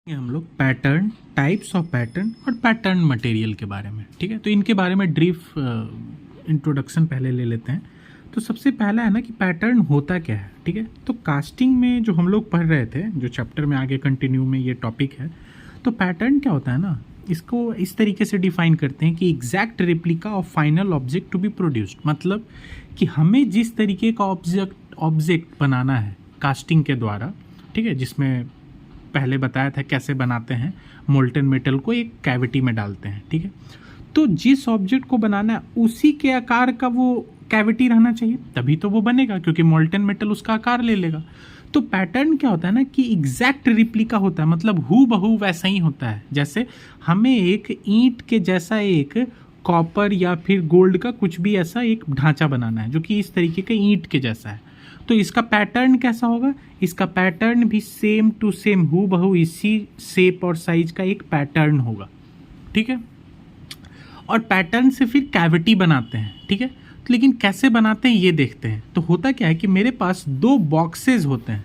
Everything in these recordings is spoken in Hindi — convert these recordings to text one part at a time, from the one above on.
ये हम लोग पैटर्न, टाइप्स ऑफ पैटर्न और पैटर्न मटेरियल के बारे में, ठीक है। तो इनके बारे में ब्रीफ इंट्रोडक्शन पहले ले लेते हैं। तो सबसे पहला है ना कि पैटर्न होता क्या है, ठीक है। तो कास्टिंग में जो हम लोग पढ़ रहे थे, जो चैप्टर में आगे कंटिन्यू में ये टॉपिक है, तो पैटर्न क्या होता है ना, इसको इस तरीके से डिफाइन करते हैं कि exact replica of final object to be produced. मतलब कि हमें जिस तरीके का ऑब्जेक्ट बनाना है कास्टिंग के द्वारा, ठीक है, जिसमें पहले बताया था कैसे बनाते हैं, मोल्टन मेटल को एक कैविटी में डालते हैं, ठीक है। तो जिस ऑब्जेक्ट को बनाना है उसी के आकार का वो कैविटी रहना चाहिए, तभी तो वो बनेगा, क्योंकि मोल्टन मेटल उसका आकार ले लेगा। तो पैटर्न क्या होता है ना कि एग्जैक्ट रिप्लिका होता है, मतलब हू बहू वैसा ही होता है। जैसे हमें एक ईंट के जैसा एक कॉपर या फिर गोल्ड का कुछ भी ऐसा एक ढांचा बनाना है जो कि इस तरीके का ईंट के जैसा है, तो इसका पैटर्न कैसा होगा, इसका पैटर्न भी सेम टू सेम हू बहू इसी शेप और साइज का एक पैटर्न होगा, ठीक है। और पैटर्न से फिर कैविटी बनाते हैं, ठीक है। तो लेकिन कैसे बनाते हैं ये देखते हैं। तो होता क्या है कि मेरे पास दो बॉक्सेस होते हैं,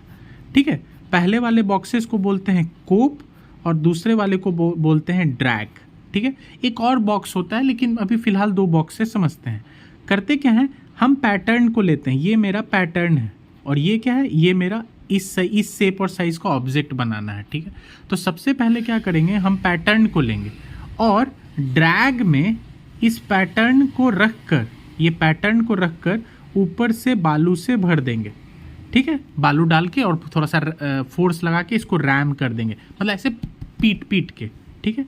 ठीक है। पहले वाले बॉक्सेस को बोलते हैं कोप और दूसरे वाले को बोलते हैं ड्रैग, ठीक है। एक और बॉक्स होता है, लेकिन अभी फिलहाल दो बॉक्सेस समझते हैं। करते क्या है, हम पैटर्न को लेते हैं, ये मेरा पैटर्न है और ये क्या है, ये मेरा इस शेप और साइज का ऑब्जेक्ट बनाना है, ठीक है। तो सबसे पहले क्या करेंगे, हम पैटर्न को लेंगे और ड्रैग में इस पैटर्न को रख कर, ये पैटर्न को रख कर ऊपर से बालू से भर देंगे, ठीक है। बालू डाल के और थोड़ा सा फोर्स लगा के इसको रैम कर देंगे, मतलब ऐसे पीट के, ठीक है।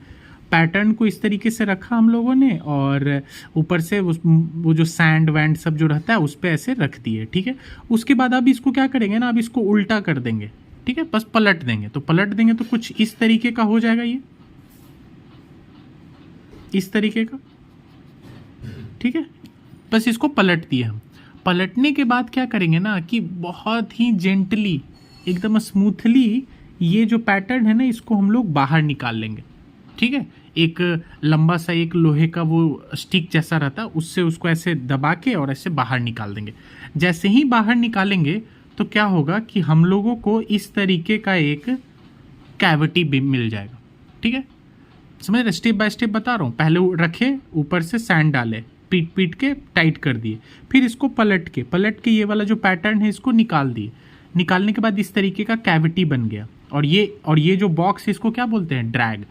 पैटर्न को इस तरीके से रखा हम लोगों ने और ऊपर से वो जो सैंड वैंड सब जो रहता है उस पर ऐसे रख दिए, ठीक है। उसके बाद अब इसको क्या करेंगे ना, अब इसको उल्टा कर देंगे, ठीक है, बस पलट देंगे। तो पलट देंगे तो कुछ इस तरीके का हो जाएगा, ये इस तरीके का, ठीक है। बस इसको पलट दिए हम। पलटने के बाद क्या करेंगे ना कि बहुत ही जेंटली, एकदम स्मूथली ये जो पैटर्न है ना, इसको हम लोग बाहर निकाल लेंगे, ठीक है। एक लंबा सा एक लोहे का वो स्टिक जैसा रहता है, उससे उसको ऐसे दबा के और ऐसे बाहर निकाल देंगे। जैसे ही बाहर निकालेंगे तो क्या होगा कि हम लोगों को इस तरीके का एक कैविटी भी मिल जाएगा, ठीक है। समझ रहे, स्टेप बाय स्टेप बता रहा हूँ। पहले रखे, ऊपर से सैंड डाले, पीट के टाइट कर दिए, फिर इसको पलट के ये वाला जो पैटर्न है इसको निकाल दिए। निकालने के बाद इस तरीके का कैविटी बन गया और ये जो बॉक्स है इसको क्या बोलते हैं, ड्रैग।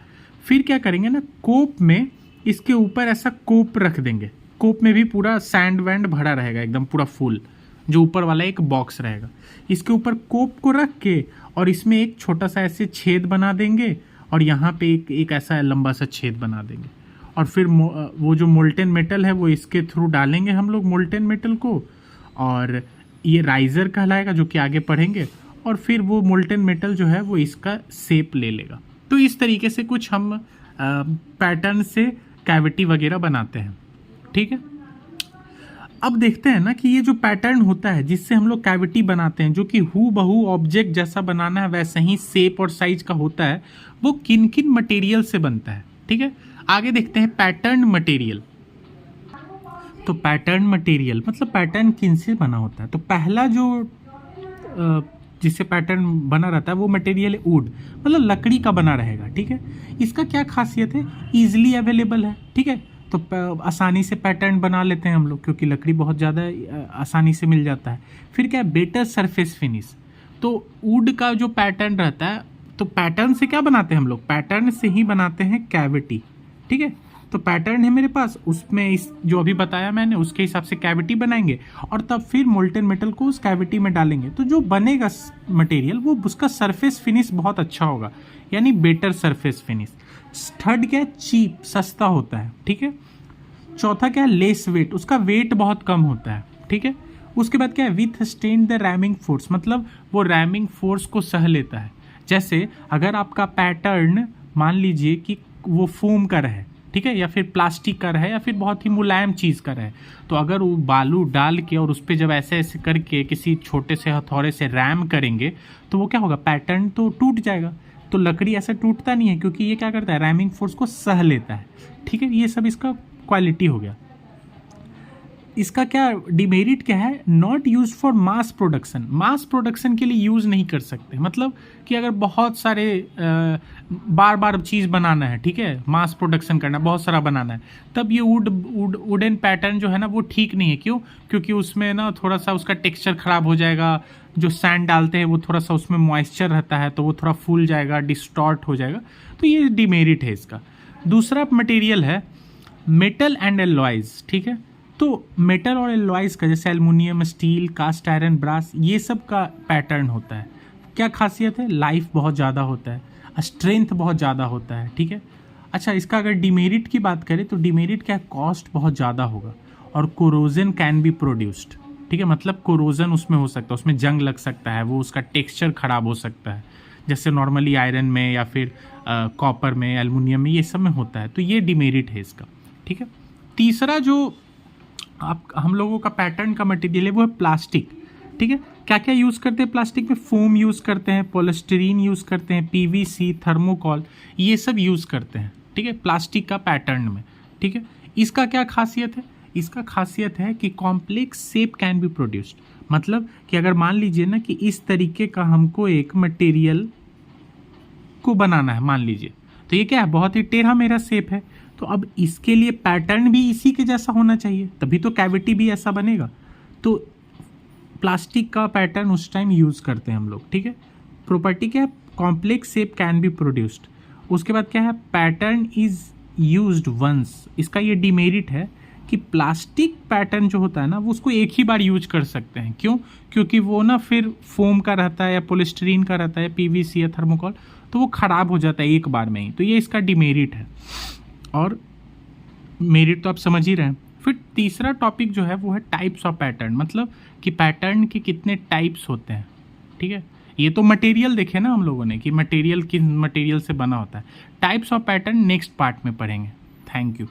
फिर क्या करेंगे ना, कोप में इसके ऊपर ऐसा कोप रख देंगे। कोप में भी पूरा सैंड वैंड भरा रहेगा, एकदम पूरा फुल, जो ऊपर वाला एक बॉक्स रहेगा। इसके ऊपर कोप को रख के और इसमें एक छोटा सा ऐसे छेद बना देंगे और यहाँ पे एक ऐसा लंबा सा छेद बना देंगे। और फिर वो जो मोल्टन मेटल है वो इसके थ्रू डालेंगे हम लोग मोल्टन मेटल को, और ये राइजर कहलाएगा जो कि आगे पढ़ेंगे। और फिर वो मोल्टन मेटल जो है वो इसका शेप ले लेगा। तो इस तरीके से कुछ हम पैटर्न से कैविटी वगैरह बनाते हैं, ठीक है। अब देखते हैं ना कि ये जो पैटर्न होता है जिससे हम लोग कैविटी बनाते हैं, जो कि हू बहू ऑब्जेक्ट जैसा बनाना है वैसे ही शेप और साइज का होता है, वो किन किन मटेरियल से बनता है, ठीक है। आगे देखते हैं पैटर्न मटेरियल। तो पैटर्न मटेरियल मतलब पैटर्न किन से बना होता है। तो पहला जो जिससे पैटर्न बना रहता है वो मटेरियल है वुड, मतलब लकड़ी का बना रहेगा, ठीक है। इसका क्या खासियत है, ईजिली अवेलेबल है, ठीक है। तो आसानी से पैटर्न बना लेते हैं हम लोग, क्योंकि लकड़ी बहुत ज़्यादा आसानी से मिल जाता है। फिर क्या है, बेटर सरफेस फिनिश। तो वुड का जो पैटर्न रहता है, तो पैटर्न से क्या बनाते हैं हम लोग, पैटर्न से ही बनाते हैं कैविटी, ठीक है। तो पैटर्न है मेरे पास, उसमें इस जो अभी बताया मैंने उसके हिसाब से कैविटी बनाएंगे और तब फिर मोल्टन मेटल को उस कैविटी में डालेंगे। तो जो बनेगा मटेरियल वो उसका सरफेस फिनिश बहुत अच्छा होगा, यानी बेटर सरफेस फिनिश। थर्ड क्या है, चीप, सस्ता होता है, ठीक है। चौथा क्या है, लेस वेट, उसका वेट बहुत कम होता है, ठीक है। उसके बाद क्या है, with stand the rhyming force, मतलब वो रैमिंग फोर्स को सह लेता है। जैसे अगर आपका पैटर्न मान लीजिए कि वो फोम का रहे, ठीक है, या फिर प्लास्टिक का रहे, या फिर बहुत ही मुलायम चीज़ का रहे, तो अगर वो बालू डाल के और उस पर जब ऐसे ऐसे करके किसी छोटे से हथौड़े से रैम करेंगे तो वो क्या होगा, पैटर्न तो टूट जाएगा। तो लकड़ी ऐसा टूटता नहीं है, क्योंकि ये क्या करता है, रैमिंग फोर्स को सह लेता है, ठीक है। ये सब इसका क्वालिटी हो गया। इसका क्या डिमेरिट क्या है, not use for mass production, mass production के लिए यूज़ नहीं कर सकते। मतलब कि अगर बहुत सारे बार बार चीज़ बनाना है, ठीक है, मास प्रोडक्शन करना, बहुत सारा बनाना है, तब ये वुडन पैटर्न जो है ना वो ठीक नहीं है। क्यों? क्योंकि उसमें ना थोड़ा सा उसका टेक्सचर ख़राब हो जाएगा, जो सैंड डालते हैं वो थोड़ा सा उसमें मॉइस्चर रहता है तो वो थोड़ा फूल जाएगा, डिस्टॉर्ट हो जाएगा, तो ये डिमेरिट है इसका। दूसरा मटेरियल है मेटल एंड एलॉयज, ठीक है। तो मेटल और एलॉयज का जैसे aluminium, steel, cast iron, brass, ये सब का पैटर्न होता है। क्या खासियत है? लाइफ बहुत ज़्यादा होता है, स्ट्रेंथ बहुत ज़्यादा होता है, ठीक है। अच्छा, इसका अगर डिमेरिट की बात करें तो डिमेरिट क्या, कॉस्ट बहुत ज़्यादा होगा और कोरोजन कैन बी प्रोड्यूस्ड, ठीक है। मतलब कोरोजन उसमें हो सकता है, उसमें जंग लग सकता है, वो उसका टेक्सचर ख़राब हो सकता है, जैसे नॉर्मली आयरन में या फिर कॉपर में, एल्युमिनियम में, ये सब में होता है। तो ये डिमेरिट है इसका, ठीक है। तीसरा जो हम लोगों का पैटर्न का मटेरियल है वो है प्लास्टिक, ठीक है। क्या क्या यूज़ करते हैं प्लास्टिक में? फोम यूज़ करते हैं, पॉलिस्टीरीन यूज़ करते हैं, पीवीसी, थर्मोकॉल, ये सब यूज़ करते हैं, ठीक है, प्लास्टिक का पैटर्न में, ठीक है। इसका क्या खासियत है? इसका खासियत है कि complex shape can be produced. मतलब कि अगर मान लीजिए ना कि इस तरीके का हमको एक मटेरियल को बनाना है, मान लीजिए, तो ये क्या है, बहुत ही टेढ़ा मेरा शेप है, तो अब इसके लिए पैटर्न भी इसी के जैसा होना चाहिए, तभी तो कैविटी भी ऐसा बनेगा। तो प्लास्टिक का पैटर्न उस टाइम यूज़ करते हैं हम लोग, ठीक है। प्रॉपर्टी क्या है? Complex shape can be produced. उसके बाद क्या है? Pattern is used once. इसका ये डिमेरिट है कि प्लास्टिक पैटर्न जो होता है ना वो उसको एक ही बार यूज कर सकते हैं। क्यों? क्योंकि वो ना फिर फोम का रहता है या पॉलिस्टीरीन का रहता है, पीवीसी या थर्मोकॉल, तो वो ख़राब हो जाता है एक बार में ही। तो ये इसका डिमेरिट है, और मेरिट तो आप समझ ही रहे हैं। फिर तीसरा टॉपिक जो है वो है टाइप्स ऑफ पैटर्न, मतलब कि पैटर्न के कितने टाइप्स होते हैं, ठीक है। ये तो मटेरियल देखे ना हम लोगों ने कि मटेरियल किस मटेरियल से बना होता है। Types of pattern next part में पढ़ेंगे। Thank you.